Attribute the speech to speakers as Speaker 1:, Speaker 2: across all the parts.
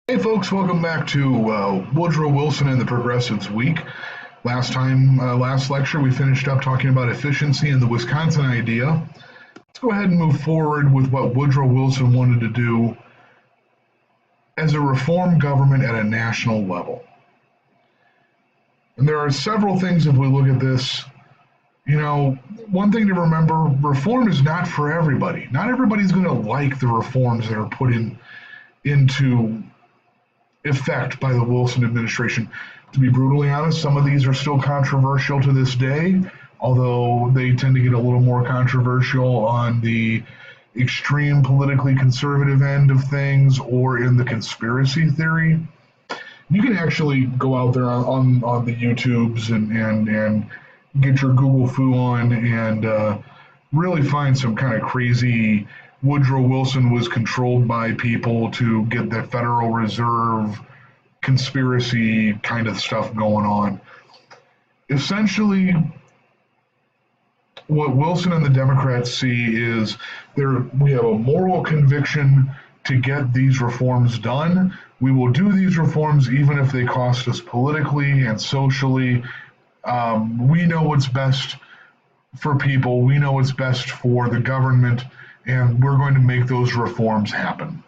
Speaker 1: Hey folks, welcome back to Woodrow Wilson and the Progressives Week. Last lecture, we finished up talking about efficiency and the Wisconsin idea. Let's go ahead and move forward with what Woodrow Wilson wanted to do as a reform government at a national level. And there are several things if we look at this. One thing to remember, reform is not for everybody. Not everybody's going to like the reforms that are put into effect by the Wilson administration. To be brutally honest, some of these are still controversial to this day, although they tend to get a little more controversial on the extreme politically conservative end of things or in the conspiracy theory. You can actually go out there on the YouTubes and get your Google foo on and really find some kind of crazy Woodrow Wilson was controlled by people to get the Federal Reserve conspiracy kind of stuff going on. Essentially, what Wilson and the Democrats see is we have a moral conviction to get these reforms done. We will do these reforms even if they cost us politically and socially. We know what's best for people. We know what's best for the government, and we're going to make those reforms happen.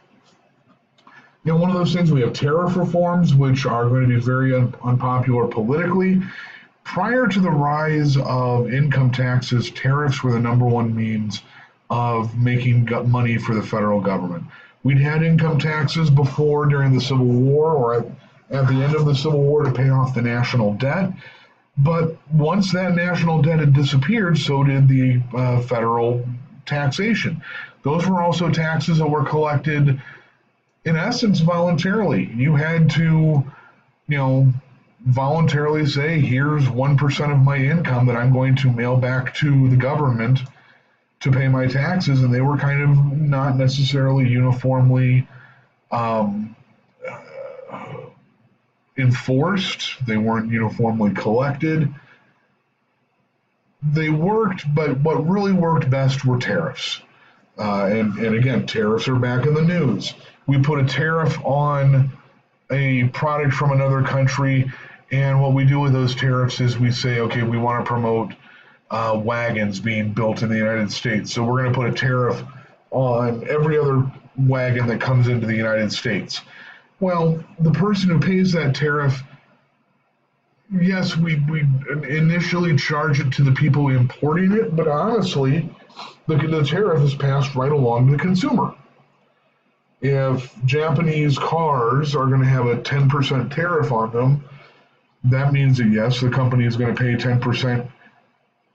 Speaker 1: One of those things, we have tariff reforms, which are going to be very unpopular politically. Prior to the rise of income taxes, tariffs were the number one means of making money for the federal government. We'd had income taxes before during the Civil War or at the end of the Civil War to pay off the national debt. But once that national debt had disappeared, so did the federal taxation. Those were also taxes that were collected, in essence, voluntarily. You had to, voluntarily say, here's 1% of my income that I'm going to mail back to the government to pay my taxes, and they were kind of not necessarily uniformly enforced. They weren't uniformly collected. They worked, but what really worked best were tariffs. And again, tariffs are back in the news. We put a tariff on a product from another country, and what we do with those tariffs is we say, okay, we want to promote wagons being built in the United States. So we're going to put a tariff on every other wagon that comes into the United States. Well, the person who pays that tariff, yes, we initially charge it to the people importing it, but honestly, the tariff is passed right along to the consumer. If Japanese cars are going to have a 10% tariff on them, that means that yes, the company is going to pay 10%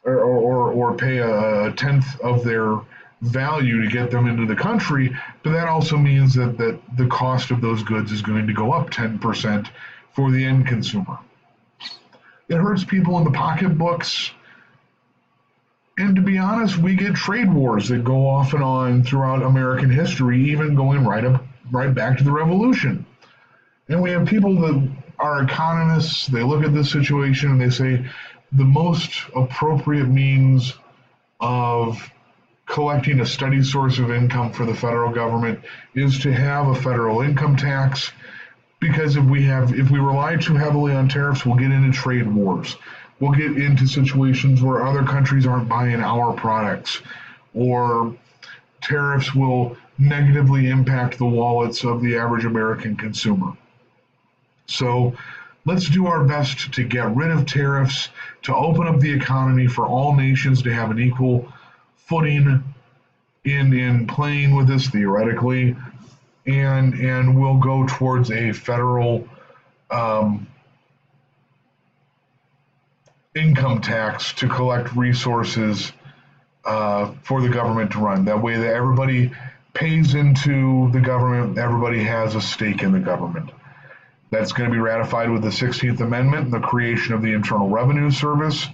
Speaker 1: or pay a tenth of their value to get them into the country, but that also means that the cost of those goods is going to go up 10% for the end consumer. It hurts people in the pocketbooks. And to be honest, we get trade wars that go off and on throughout American history, even going right back to the Revolution. And we have people that are economists, they look at this situation and they say the most appropriate means of collecting a steady source of income for the federal government is to have a federal income tax, because if we rely too heavily on tariffs, we'll get into trade wars. We'll get into situations where other countries aren't buying our products, or tariffs will negatively impact the wallets of the average American consumer. So let's do our best to get rid of tariffs, to open up the economy for all nations to have an equal footing in playing with this theoretically, and we'll go towards a federal income tax to collect resources for the government to run. That way that everybody pays into the government, everybody has a stake in the government. That's going to be ratified with the 16th Amendment and the creation of the Internal Revenue Service.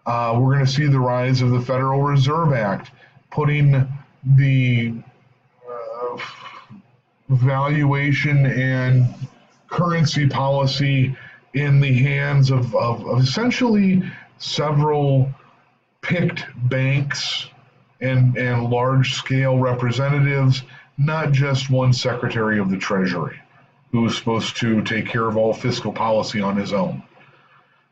Speaker 1: We're going to see the rise of the Federal Reserve Act, putting the valuation and currency policy in the hands of essentially several picked banks and large-scale representatives, not just one Secretary of the Treasury. who was supposed to take care of all fiscal policy on his own.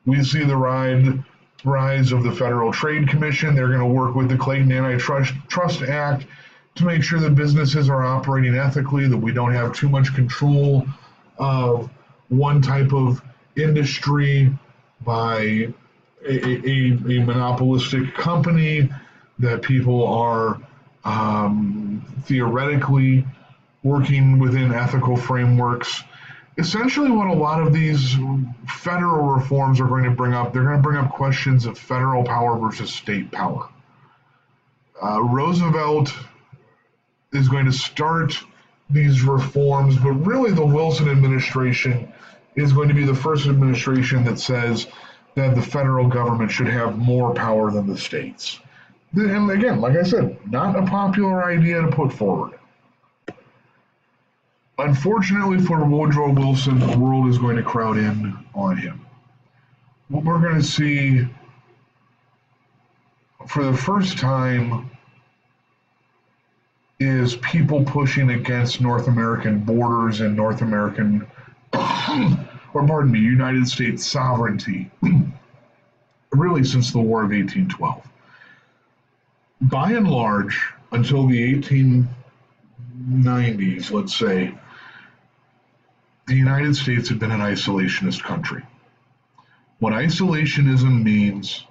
Speaker 1: We see the rise of the Federal Trade Commission. They're going to work with the Clayton Antitrust Act to make sure that businesses are operating ethically, that we don't have too much control of one type of industry by a monopolistic company, that people are theoretically working within ethical frameworks. Essentially, what a lot of these federal reforms are going to bring up, they're going to bring up questions of federal power versus state power. Roosevelt is going to start these reforms, but really the Wilson administration is going to be the first administration that says that the federal government should have more power than the states. And again, like I said, not a popular idea to put forward. Unfortunately for Woodrow Wilson, the world is going to crowd in on him. What we're going to see for the first time is people pushing against North American borders and North American, United States sovereignty, really since the War of 1812. By and large, until the 1890s, let's say, the United States had been an isolationist country. What isolationism means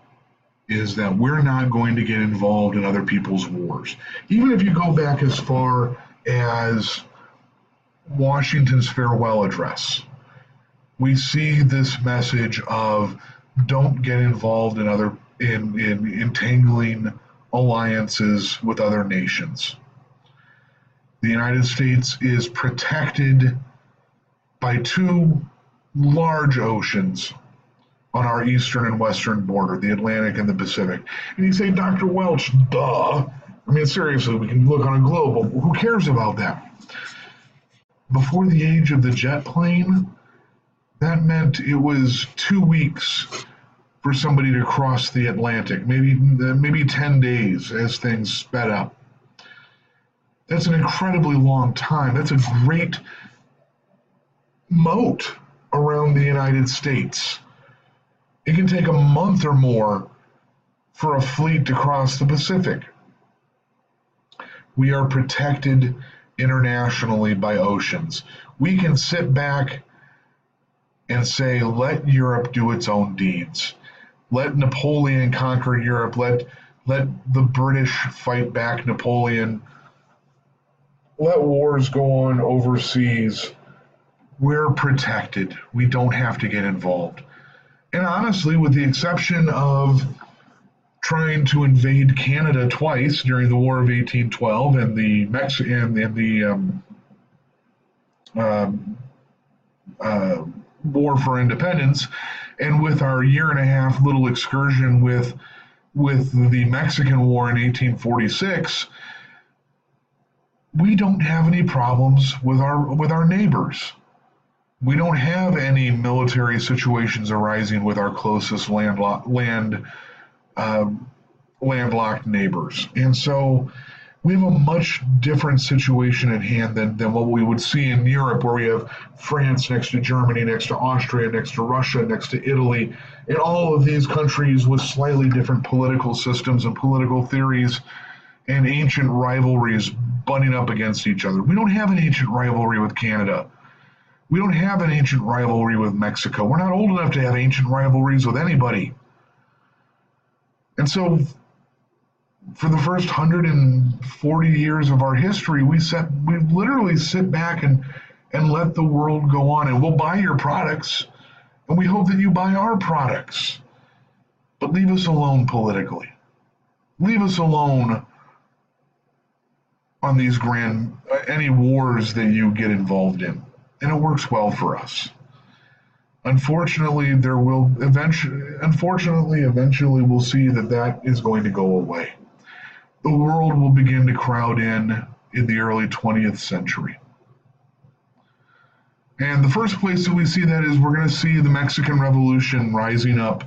Speaker 1: is that we're not going to get involved in other people's wars. Even if you go back as far as Washington's farewell address, we see this message of don't get involved in entangling alliances with other nations. The United States is protected by two large oceans on our eastern and western border, the Atlantic and the Pacific. And you say, Dr. Welch, duh. I mean, seriously, we can look on a globe, but who cares about that? Before the age of the jet plane, that meant it was 2 weeks for somebody to cross the Atlantic, maybe 10 days as things sped up. That's an incredibly long time. That's a great moat around the United States. It can take a month or more for a fleet to cross the Pacific. We are protected internationally by oceans. We can sit back and say, let Europe do its own deeds. Let Napoleon conquer Europe. Let the British fight back Napoleon. Let wars go on overseas. We're protected. We don't have to get involved. And honestly, with the exception of trying to invade Canada twice during the War of 1812 and the War for Independence, and with our year-and-a-half little excursion with the Mexican War in 1846, we don't have any problems with our neighbors. We don't have any military situations arising with our closest landlocked neighbors. And so we have a much different situation at hand than what we would see in Europe, where we have France next to Germany, next to Austria, next to Russia, next to Italy, and all of these countries with slightly different political systems and political theories and ancient rivalries butting up against each other. We don't have an ancient rivalry with Canada. We don't have an ancient rivalry with Mexico. We're not old enough to have ancient rivalries with anybody. And so for the first 140 years of our history, we literally sit back and let the world go on, and we'll buy your products, and we hope that you buy our products. But leave us alone politically. Leave us alone on these any wars that you get involved in. And it works well for us. Unfortunately, eventually we'll see that is going to go away. The world will begin to crowd in the early 20th century. And the first place that we see that is we're going to see the Mexican Revolution rising up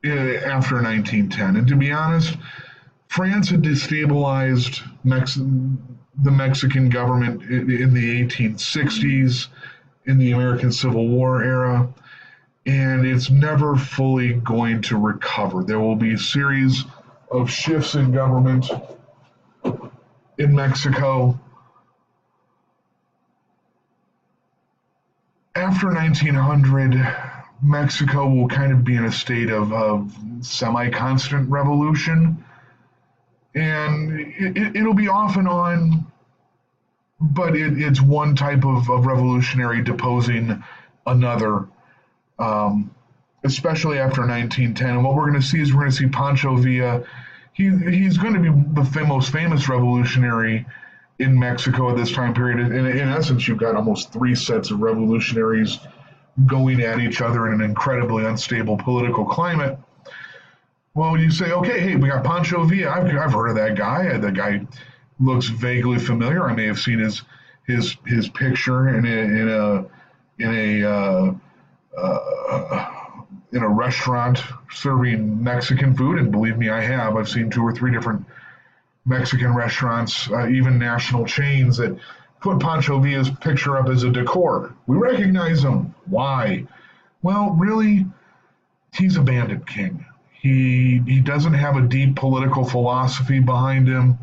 Speaker 1: after 1910. And to be honest, France had destabilized the Mexican government in the 1860s, in the American Civil War era, and it's never fully going to recover. There will be a series of shifts in government in Mexico. After 1900, Mexico will kind of be in a state of semi-constant revolution, and it'll be off and on, but it's one type of revolutionary deposing another, especially after 1910. And what we're going to see is we're going to see Pancho Villa. He's going to be the most famous revolutionary in Mexico at this time period. In essence, you've got almost three sets of revolutionaries going at each other in an incredibly unstable political climate. Well, you say, okay, hey, we got Pancho Villa. I've heard of that guy. That guy looks vaguely familiar. I may have seen his picture in a restaurant serving Mexican food, and believe me, I have. I've seen 2 or 3 different Mexican restaurants, even national chains, that put Pancho Villa's picture up as a decor. We recognize him. Why? Well, really, he's a bandit king. He doesn't have a deep political philosophy behind him.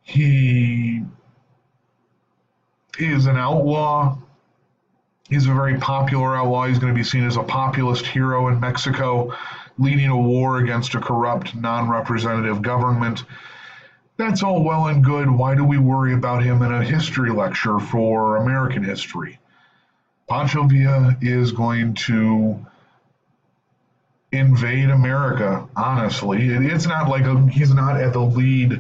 Speaker 1: He is an outlaw. He's a very popular outlaw. He's going to be seen as a populist hero in Mexico, leading a war against a corrupt, non-representative government. That's all well and good. Why do we worry about him in a history lecture for American history? Pancho Villa is going to invade America, honestly. It's not like he's not at the lead.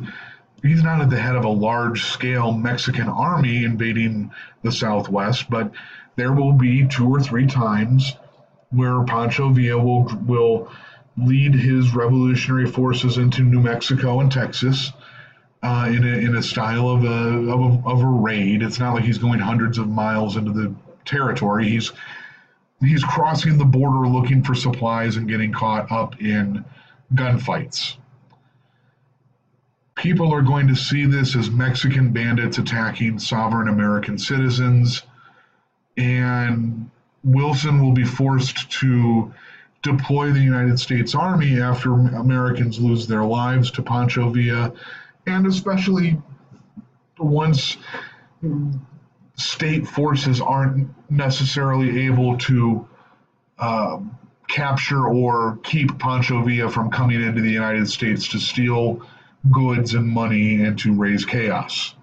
Speaker 1: He's not at the head of a large-scale Mexican army invading the Southwest, but there will be 2 or 3 times where Pancho Villa will lead his revolutionary forces into New Mexico and Texas in a style of a raid. It's not like he's going hundreds of miles into the territory. He's crossing the border looking for supplies and getting caught up in gunfights. People are going to see this as Mexican bandits attacking sovereign American citizens, and Wilson will be forced to deploy the United States Army after Americans lose their lives to Pancho Villa, and especially once state forces aren't necessarily able to capture or keep Pancho Villa from coming into the United States to steal goods and money and to raise chaos.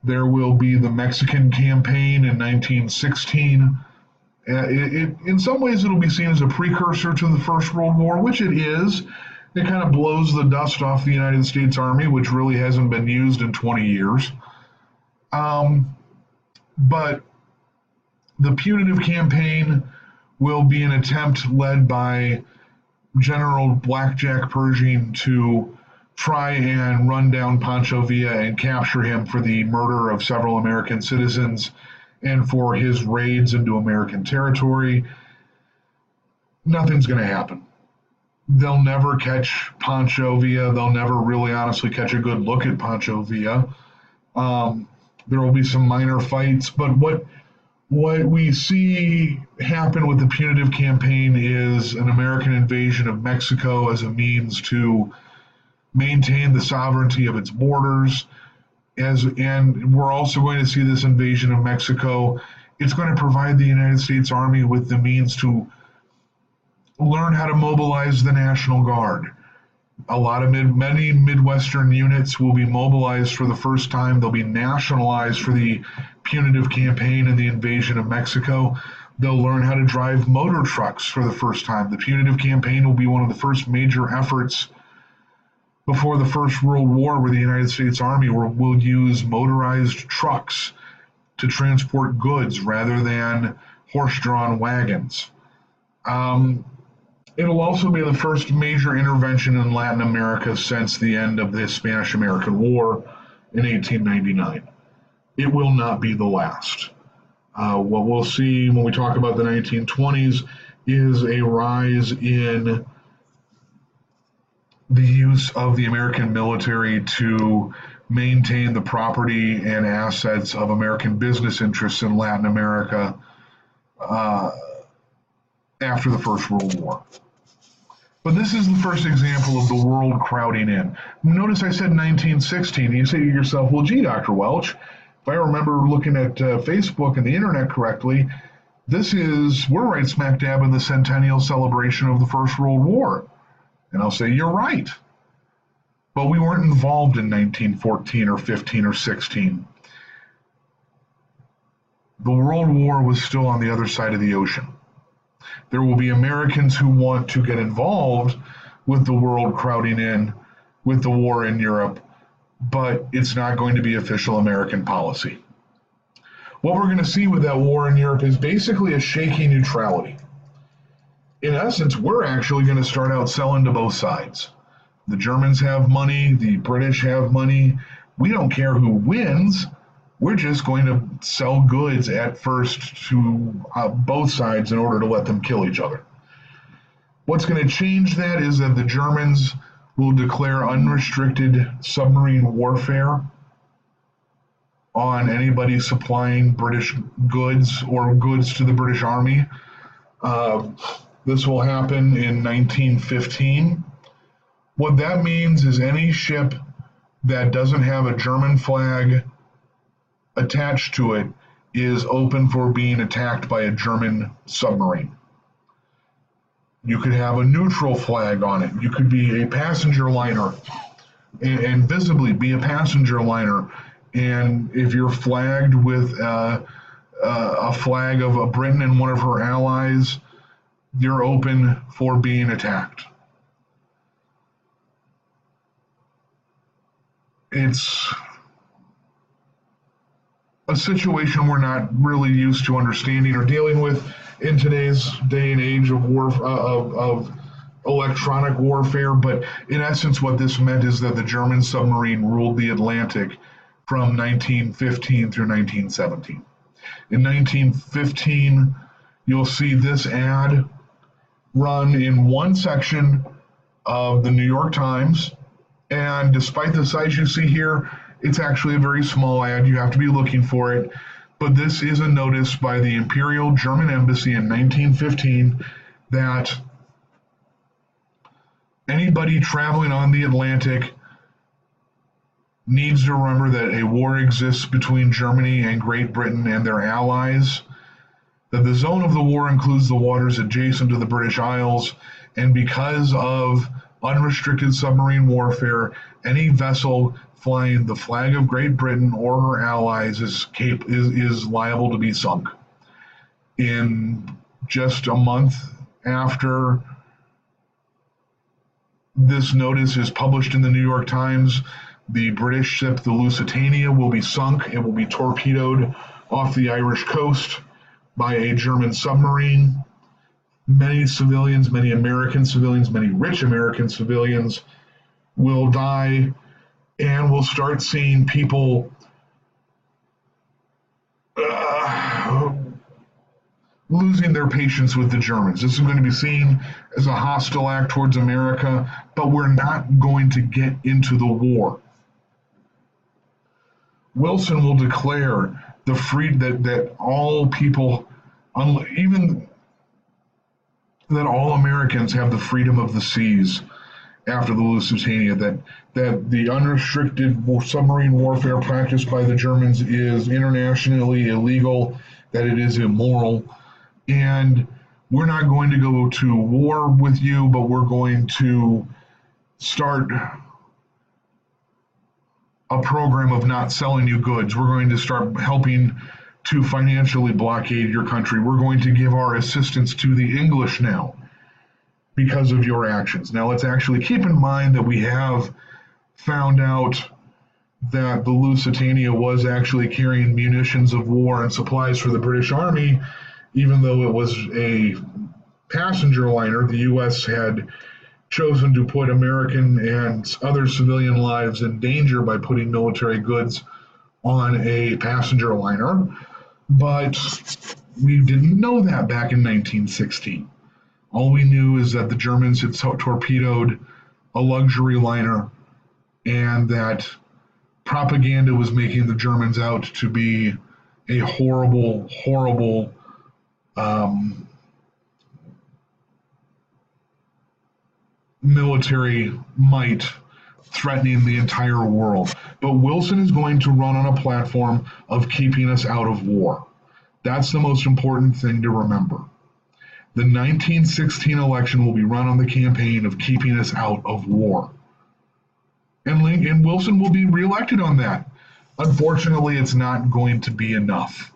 Speaker 1: There will be the Mexican campaign in 1916. In some ways, it'll be seen as a precursor to the First World War, which it is. It kind of blows the dust off the United States Army, which really hasn't been used in 20 years. But the punitive campaign will be an attempt led by General Blackjack Pershing to try and run down Pancho Villa and capture him for the murder of several American citizens and for his raids into American territory. Nothing's going to happen. They'll never catch Pancho Villa. They'll never really honestly catch a good look at Pancho Villa. There will be some minor fights, but what we see happen with the punitive campaign is an American invasion of Mexico as a means to maintain the sovereignty of its borders. And we're also going to see this invasion of Mexico. It's going to provide the United States Army with the means to learn how to mobilize the National Guard. Many Midwestern units will be mobilized for the first time. They'll be nationalized for the punitive campaign and the invasion of Mexico. They'll learn how to drive motor trucks for the first time. The punitive campaign will be one of the first major efforts before the First World War where the United States Army will use motorized trucks to transport goods rather than horse-drawn wagons. It'll also be the first major intervention in Latin America since the end of the Spanish-American War in 1899. It will not be the last. What we'll see when we talk about the 1920s is a rise in the use of the American military to maintain the property and assets of American business interests in Latin America after the First World War. But this is the first example of the world crowding in. Notice I said 1916. You say to yourself, well, gee, Dr. Welch, if I remember looking at Facebook and the internet correctly, we're right smack dab in the centennial celebration of the First World War. And I'll say, you're right. But we weren't involved in 1914 or 15 or 16. The World War was still on the other side of the ocean. There will be Americans who want to get involved with the world crowding in, with the war in Europe, but it's not going to be official American policy. What we're going to see with that war in Europe is basically a shaky neutrality. In essence, we're actually going to start out selling to both sides. The Germans have money, the British have money. We don't care who wins. We're just going to sell goods at first to both sides in order to let them kill each other. What's going to change that is that the Germans will declare unrestricted submarine warfare on anybody supplying British goods or goods to the British Army. This will happen in 1915. What that means is any ship that doesn't have a German flag attached to it is open for being attacked by a German submarine. You could have a neutral flag on it. You could be a passenger liner and visibly be a passenger liner. And if you're flagged with a flag of Britain and one of her allies, you're open for being attacked. It's a situation we're not really used to understanding or dealing with in today's day and age of electronic warfare. But in essence, what this meant is that the German submarine ruled the Atlantic from 1915 through 1917. In 1915, you'll see this ad run in one section of the New York Times. And despite the size you see here, it's actually a very small ad. You have to be looking for it. But this is a notice by the Imperial German Embassy in 1915 that anybody traveling on the Atlantic needs to remember that a war exists between Germany and Great Britain and their allies, that the zone of the war includes the waters adjacent to the British Isles, and because of unrestricted submarine warfare, any vessel flying the flag of Great Britain or her allies is liable to be sunk. In just a month after this notice is published in the New York Times, the British ship, the Lusitania, will be sunk. It will be torpedoed off the Irish coast by a German submarine. Many civilians, many American civilians, many rich American civilians will die, and we'll start seeing people losing their patience with the Germans. This is going to be seen as a hostile act towards America, but we're not going to get into the war. Wilson will declare the that all people, even that all Americans have the freedom of the seas after the Lusitania, that the unrestricted submarine warfare practiced by the Germans is internationally illegal, that it is immoral, and we're not going to go to war with you, but we're going to start a program of not selling you goods. We're going to start helping to financially blockade your country. We're going to give our assistance to the English now because of your actions. Now, let's actually keep in mind that we have found out that the Lusitania was actually carrying munitions of war and supplies for the British Army, even though it was a passenger liner. The U.S. had chosen to put American and other civilian lives in danger by putting military goods on a passenger liner, but we didn't know that back in 1916. All we knew is that the Germans had torpedoed a luxury liner and that propaganda was making the Germans out to be a horrible, horrible military might threatening the entire world. But Wilson is going to run on a platform of keeping us out of war. That's the most important thing to remember. The 1916 election will be run on the campaign of keeping us out of war. And Wilson will be reelected on that. Unfortunately, it's not going to be enough.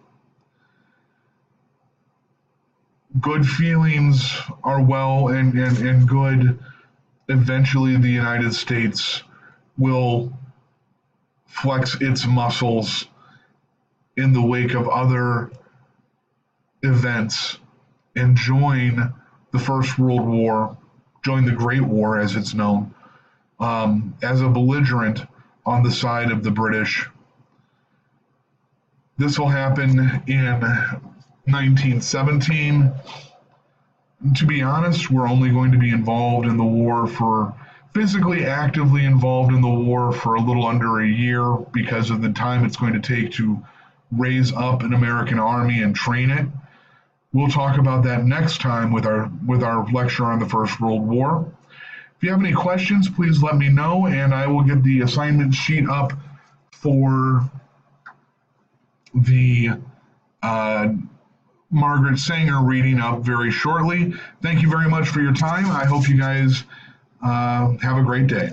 Speaker 1: Good feelings are well and good. Eventually, the United States will flex its muscles in the wake of other events and join the First World War, join the Great War as it's known, as a belligerent on the side of the British. This will happen in 1917. To be honest, we're only going to be involved in the war physically actively involved in the war for a little under a year because of the time it's going to take to raise up an American army and train it. We'll talk about that next time with our lecture on the First World War. If you have any questions, please let me know, and I will get the assignment sheet up for the Margaret Sanger reading up very shortly. Thank you very much for your time. I hope you guys have a great day.